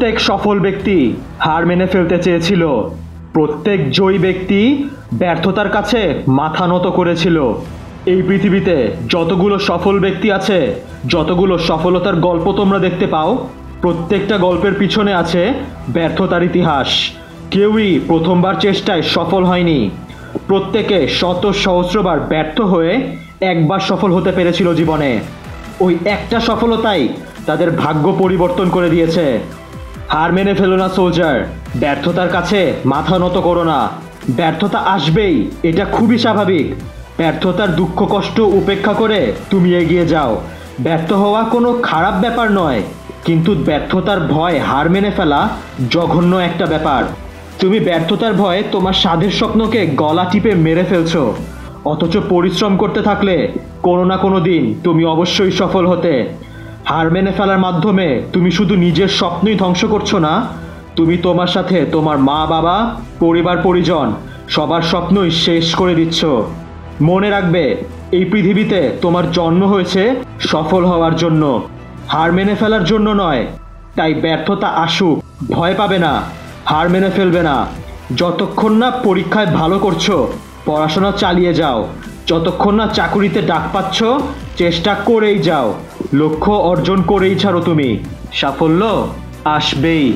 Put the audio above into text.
প্রত্যেক সফল ব্যক্তি হার মেনে ফেলতে চেয়েছিল। প্রত্যেক জয়ী ব্যক্তি ব্যর্থতার কাছে মাথা নত করেছিল। এই পৃথিবীতে যতগুলো সফল ব্যক্তি আছে, যতগুলো সফলতার গল্প তোমরা দেখতে পাও, প্রত্যেকটা গল্পের পিছনে আছে ব্যর্থতার ইতিহাস। কেউই প্রথমবার চেষ্টায় সফল হয়নি। প্রত্যেকে শত সহস্রবার ব্যর্থ হয়ে একবার সফল হতে পেরেছিল জীবনে। ওই একটা সফলতাই তাদের ভাগ্য পরিবর্তন করে দিয়েছে। হার মেনে ফেলো না সোলজার, ব্যর্থতার কাছে মাথা নত করো না। ব্যর্থতা আসবেই, এটা খুবই স্বাভাবিক। ব্যর্থতার দুঃখ কষ্ট উপেক্ষা করে তুমি এগিয়ে যাও। ব্যর্থ হওয়া কোনো খারাপ ব্যাপার নয়, কিন্তু ব্যর্থতার ভয় হার মেনে ফেলা জঘন্য একটা ব্যাপার। তুমি ব্যর্থতার ভয়ে তোমার স্বাদের স্বপ্নকে গলা টিপে মেরে ফেলছো, অথচ পরিশ্রম করতে থাকলে কোনো না কোনো দিন তুমি অবশ্যই সফল হতে। হার মেনে ফেলার মাধ্যমে তুমি শুধু নিজের স্বপ্নই ধ্বংস করছো না, তুমি তোমার সাথে তোমার মা বাবা, পরিবার পরিজন সবার স্বপ্নই শেষ করে দিচ্ছ। মনে রাখবে, এই পৃথিবীতে তোমার জন্ম হয়েছে সফল হওয়ার জন্য, হার মেনে ফেলার জন্য নয়। তাই ব্যর্থতা আসুক, ভয় পাবে না, হার মেনে ফেলবে না। যতক্ষণ না পরীক্ষায় ভালো করছো, পড়াশোনা চালিয়ে যাও। যতক্ষণ না চাকুরিতে ডাক পাচ্ছ, চেষ্টা করেই যাও। লক্ষ্য অর্জন করেই ছাড়ো তুমি, সাফল্য আসবেই।